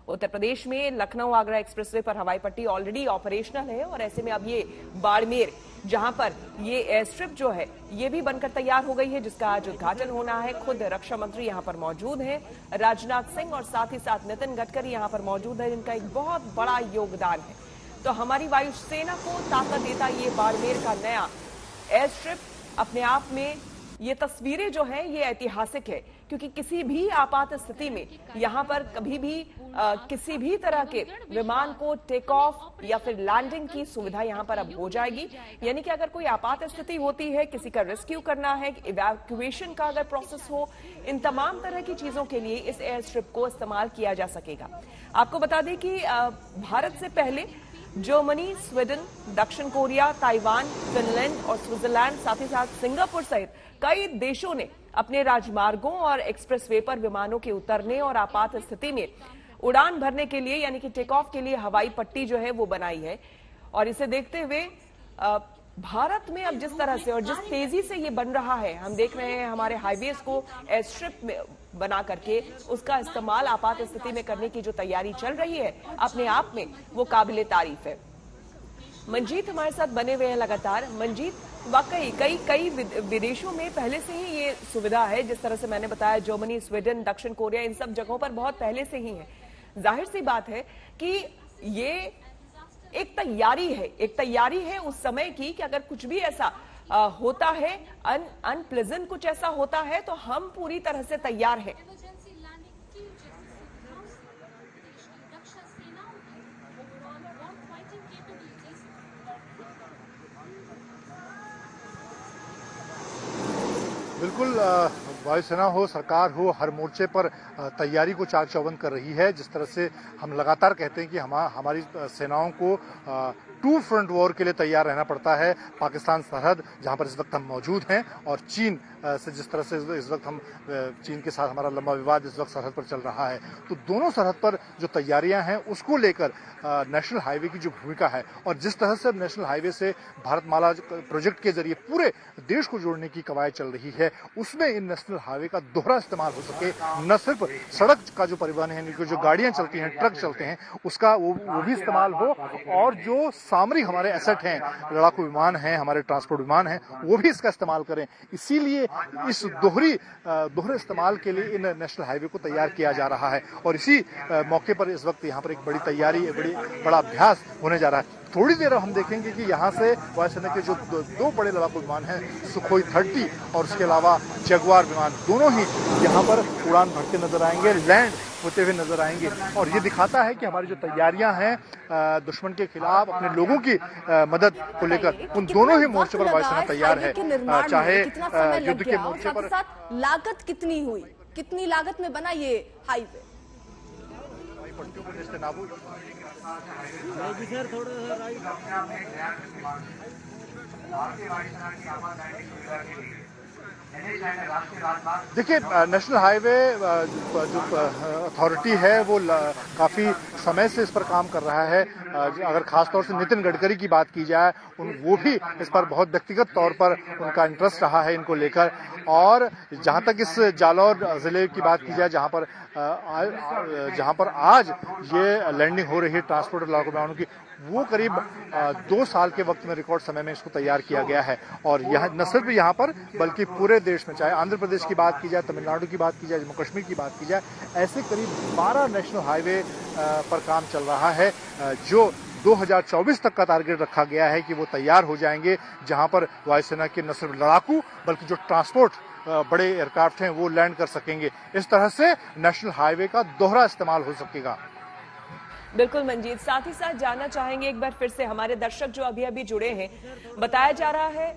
उत्तर प्रदेश में लखनऊ आगरा एक्सप्रेसवे पर हवाई पट्टी ऑलरेडी ऑपरेशनल है और ऐसे में अब ये बाड़मेर जहां पर ये एयर स्ट्रिप जो है ये भी बनकर तैयार हो गई है, जिसका आज उद्घाटन होना है। खुद रक्षा मंत्री यहां पर मौजूद हैं, राजनाथ सिंह, और साथ ही साथ नितिन गडकरी यहां पर मौजूद है, जिनका एक बहुत बड़ा योगदान है। तो हमारी वायुसेना को ताकत देता ये बाड़मेर का नया एयर स्ट्रिप अपने आप में ये तस्वीरें जो हैं ये ऐतिहासिक है, क्योंकि किसी भी आपात स्थिति में यहां पर कभी भी किसी भी तरह के विमान को टेक ऑफ या फिर लैंडिंग की सुविधा यहां पर अब हो जाएगी। यानी कि अगर कोई आपात स्थिति होती है, किसी का रेस्क्यू करना है, इवैक्यूएशन का अगर प्रोसेस हो, इन तमाम तरह की चीजों के लिए इस एयर स्ट्रिप को इस्तेमाल किया जा सकेगा। आपको बता दें कि भारत से पहले जर्मनी, स्वीडन, दक्षिण कोरिया, ताइवान, फिनलैंड और स्विट्जरलैंड, साथ ही साथ सिंगापुर सहित कई देशों ने अपने राजमार्गों और एक्सप्रेसवे पर विमानों के उतरने और आपात स्थिति में उड़ान भरने के लिए यानी कि टेक ऑफ के लिए हवाई पट्टी जो है वो बनाई है। और इसे देखते हुए भारत में अब जिस तरह से और जिस तेजी से ये बन रहा है, हम देख रहे हैं हमारे हाईवेज को एयर स्ट्रिप में बना करके उसका इस्तेमाल आपात स्थिति में करने की जो तैयारी चल रही है, अपने आप में वो काबिले तारीफ है। मंजीत हमारे साथ बने हुए हैं लगातार। मंजीत, वाकई कई विदेशों में पहले से ही ये सुविधा है, जिस तरह से मैंने बताया जर्मनी, स्वीडन, दक्षिण कोरिया, इन सब जगहों पर बहुत पहले से ही है। जाहिर सी बात है कि ये एक तैयारी है उस समय की कि अगर कुछ भी ऐसा होता है, अनप्लेजेंट कुछ ऐसा होता है, तो हम पूरी तरह से तैयार हैं। बिल्कुल, वायुसेना हो, सरकार हो, हर मोर्चे पर तैयारी को चाक चौबंद कर रही है। जिस तरह से हम लगातार कहते हैं कि हमारी सेनाओं को टू फ्रंट वॉर के लिए तैयार रहना पड़ता है। पाकिस्तान सरहद जहां पर इस वक्त हम मौजूद हैं, और चीन से जिस तरह से इस वक्त हम चीन के साथ हमारा लंबा विवाद इस वक्त सरहद पर चल रहा है, तो दोनों सरहद पर जो तैयारियां हैं उसको लेकर नेशनल हाईवे की जो भूमिका है, और जिस तरह से नेशनल हाईवे से भारतमाला प्रोजेक्ट के जरिए पूरे देश को जोड़ने की कवायद चल रही है, उसमें इन नेशनल हाईवे का दोहरा इस्तेमाल हो सके। न सिर्फ सड़क का जो परिवहन है, जो गाड़ियां चलती हैं, ट्रक चलते हैं, उसका वो भी इस्तेमाल हो, और जो सामरिक हमारे एसेट हैं, लड़ाकू विमान हैं, हमारे ट्रांसपोर्ट विमान हैं, वो भी इसका इस्तेमाल करें। इसीलिए इस दोहरे इस्तेमाल के लिए इन नेशनल हाईवे को तैयार किया जा रहा है, और इसी मौके पर इस वक्त यहाँ पर एक बड़ी तैयारी, बड़ा अभ्यास होने जा रहा है। थोड़ी देर हम देखेंगे कि यहाँ से वायुसेना के जो दो बड़े लड़ाकू विमान हैं, सुखोई 30 और उसके अलावा जगुआर विमान, दोनों ही यहाँ पर उड़ान भरते नजर आएंगे, लैंड होते हुए नजर आएंगे। और ये दिखाता है कि हमारी जो तैयारियां हैं दुश्मन के खिलाफ अपने लोगों की मदद को लेकर, उन दोनों ही मोर्चे पर वायुसेना तैयार है। चाहे युद्ध के मोर्चे पर लागत कितनी हुई, कितनी लागत में बना ये हाईवे? पट्टियों को जैसे नाबूद देखिए, नेशनल हाईवे जो अथॉरिटी है वो काफी समय से इस पर काम कर रहा है। अगर खासतौर से नितिन गडकरी की बात की जाए, वो भी इस पर बहुत व्यक्तिगत तौर पर उनका इंटरेस्ट रहा है इनको लेकर। और जहां तक इस जालौर जिले की बात की जाए, जहां पर आज ये लैंडिंग हो रही है ट्रांसपोर्ट लड़ाकू विमानों की, वो करीब 2 साल के वक्त में, रिकॉर्ड समय में इसको तैयार किया गया है। और यह न सिर्फ यहाँ पर बल्कि पूरे देश में, चाहे आंध्र प्रदेश की बात की जाए, तमिलनाडु की बात की जाए, जम्मू कश्मीर की बात की जाए, ऐसे करीब 12 नेशनल हाईवे पर काम चल रहा है, जो 2024 तक का टारगेट रखा गया है कि वो तैयार हो जाएंगे, जहां पर वायुसेना के न सिर्फ लड़ाकू बल्कि जो ट्रांसपोर्ट बड़े एयरक्राफ्ट हैं वो लैंड कर सकेंगे। इस तरह से नेशनल हाईवे का दोहरा इस्तेमाल हो सकेगा। बिल्कुल मंजीत, साथ ही साथ जानना चाहेंगे एक बार फिर से हमारे दर्शक जो अभी जुड़े हैं, बताया जा रहा है